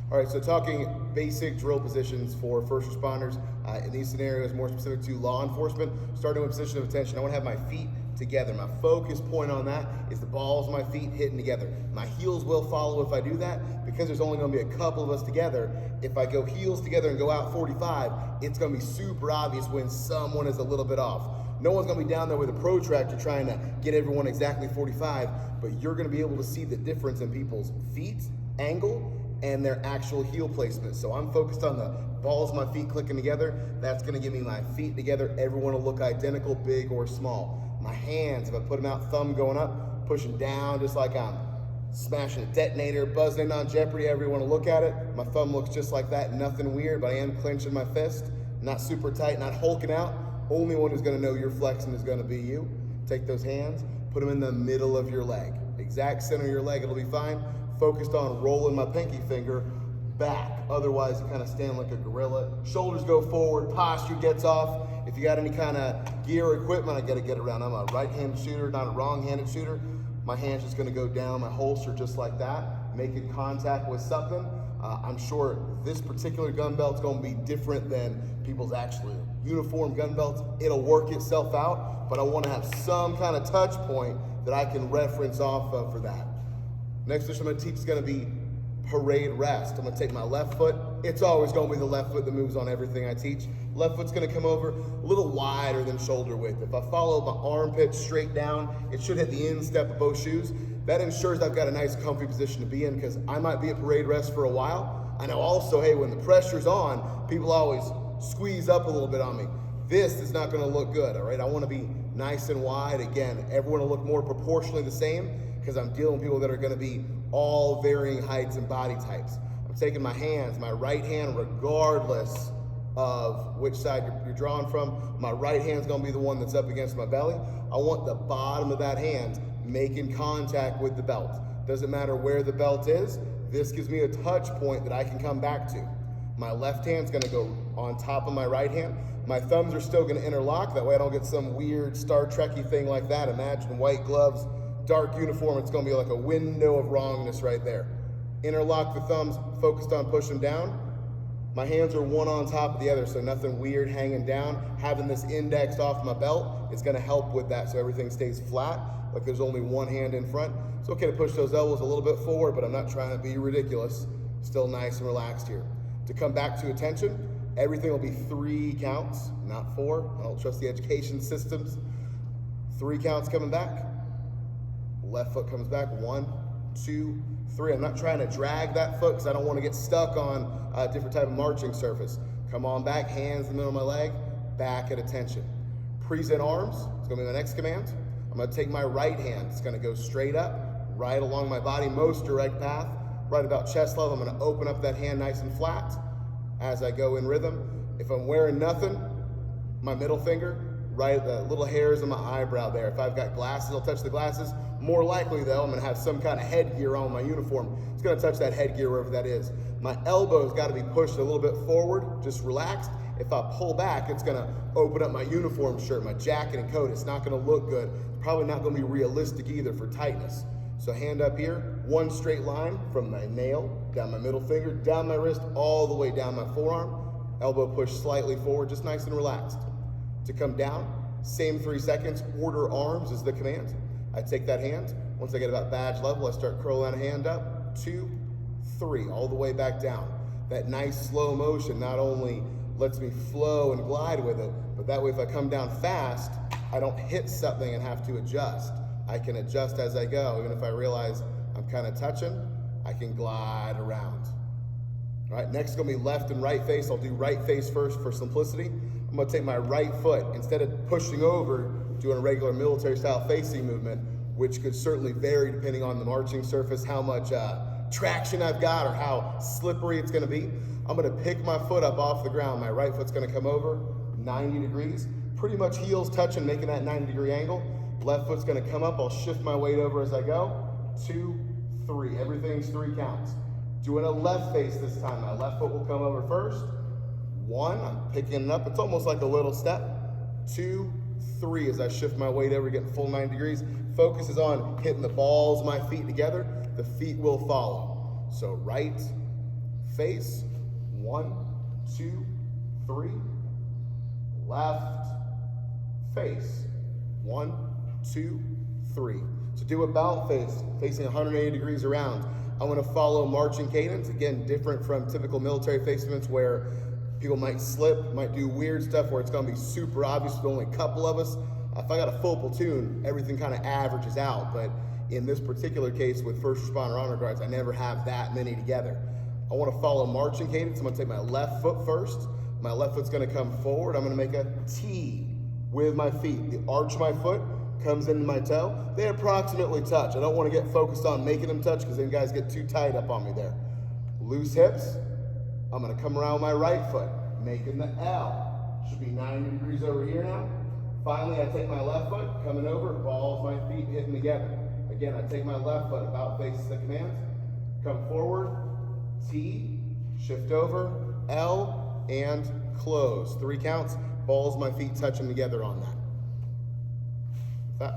All right, so talking basic drill positions for first responders. In these scenarios, more specific to law enforcement, starting with position of attention, I want to have my feet together. My focus point on that is the balls of my feet hitting together. My heels will follow if I do that, because there's only going to be a couple of us together. If I go heels together and go out 45, it's going to be super obvious when someone is a little bit off. No one's going to be down there with a protractor trying to get everyone exactly 45, but you're going to be able to see the difference in people's feet, angle, and their actual heel placement. So I'm focused on the balls of my feet clicking together. That's going to give me my feet together. Everyone will look identical, big or small. My hands, if I put them out, thumb going up, pushing down just like I'm smashing a detonator, buzzing on Jeopardy, everyone will look at it. My thumb looks just like that, nothing weird, but I am clenching my fist, not super tight, not hulking out. Only one who's going to know you're flexing is going to be you. Take those hands, put them in the middle of your leg. Exact center of your leg, it'll be fine. Focused on rolling my pinky finger back. Otherwise, you kind of stand like a gorilla. Shoulders go forward, posture gets off. If you got any kind of gear or equipment, I got to get around. I'm a right-handed shooter, not a wrong-handed shooter. My hand's just going to go down my holster just like that, making contact with something. I'm sure this particular gun belt's going to be different than people's actual uniform gun belts. It'll work itself out, but I want to have some kind of touch point that I can reference off of for that. Next position I'm going to teach is going to be parade rest. I'm going to take my left foot. It's always going to be the left foot that moves on everything I teach. Left foot's going to come over a little wider than shoulder width. If I follow my armpit straight down, it should hit the instep of both shoes. That ensures I've got a nice comfy position to be in, because I might be at parade rest for a while. I know also, hey, when the pressure's on, people always squeeze up a little bit on me. This is not going to look good, all right? I want to be nice and wide. Again, everyone will look more proportionally the same, because I'm dealing with people that are going to be all varying heights and body types. I'm taking my hands, my right hand, regardless of which side you're drawing from, my right hand's going to be the one that's up against my belly. I want the bottom of that hand making contact with the belt. Doesn't matter where the belt is. This gives me a touch point that I can come back to. My left hand's going to go on top of my right hand. My thumbs are still going to interlock. That way I don't get some weird Star Trek-y thing like that. Imagine white gloves, dark uniform. It's going to be like a window of wrongness right there. Interlock the thumbs, focused on pushing down. My hands are one on top of the other, so nothing weird hanging down. Having this indexed off my belt is going to help with that, so everything stays flat, like there's only one hand in front. It's okay to push those elbows a little bit forward, but I'm not trying to be ridiculous. Still nice and relaxed here. To come back to attention, everything will be 3 counts, not 4. I don't trust the education systems. 3 counts coming back. Left foot comes back, 1, 2, 3. I'm not trying to drag that foot because I don't want to get stuck on a different type of marching surface. Come on back, hands in the middle of my leg, back at attention. Present arms, it's going to be my next command. I'm going to take my right hand, it's going to go straight up, right along my body, most direct path, right about chest level. I'm going to open up that hand nice and flat as I go in rhythm. If I'm wearing nothing, my middle finger, right, the little hairs on my eyebrow there. If I've got glasses, I'll touch the glasses. More likely though, I'm gonna have some kind of headgear on my uniform. It's gonna touch that headgear wherever that is. My elbow's gotta be pushed a little bit forward, just relaxed. If I pull back, it's gonna open up my uniform shirt, my jacket and coat. It's not gonna look good. Probably not gonna be realistic either for tightness. So hand up here, one straight line from my nail, down my middle finger, down my wrist, all the way down my forearm. Elbow pushed slightly forward, just nice and relaxed. To come down, same 3 seconds, order arms is the command. I take that hand, once I get about badge level, I start curling that hand up, 2, 3, all the way back down. That nice slow motion not only lets me flow and glide with it, but that way if I come down fast, I don't hit something and have to adjust. I can adjust as I go. Even if I realize I'm kind of touching, I can glide around. All right, next is gonna be left and right face. I'll do right face first for simplicity. I'm gonna take my right foot, instead of pushing over, doing a regular military style facing movement, which could certainly vary depending on the marching surface, how much traction I've got or how slippery it's gonna be. I'm gonna pick my foot up off the ground. My right foot's gonna come over 90 degrees, pretty much heels touching, making that 90-degree angle. Left foot's gonna come up, I'll shift my weight over as I go. 2, 3, everything's 3 counts. Doing a left face this time. My left foot will come over first. 1, I'm picking it up. It's almost like a little step. 2, 3, as I shift my weight over, getting full 90 degrees. Focus is on hitting the balls of my feet together. The feet will follow. So right, face, 1, 2, 3, left, face, 1, 2, 3. To do about face, facing 180 degrees around, I'm gonna follow marching cadence. Again, different from typical military face movements where people might slip, might do weird stuff where it's gonna be super obvious with only a couple of us. If I got a full platoon, everything kind of averages out, but in this particular case with first responder honor guards, I never have that many together. I want to follow marching cadence. I'm going to take my left foot first. My left foot's going to come forward. I'm going to make a T with my feet. The arch of my foot comes into my toe. They approximately touch. I don't want to get focused on making them touch because then guys get too tight up on me there. Loose hips. I'm going to come around with my right foot, making the L. Should be 90 degrees over here now. Finally, I take my left foot, coming over, balls my feet hitting together. Again, I take my left foot, about faces the commands, come forward, T, shift over, L, and close. 3 counts, balls my feet touching together on that.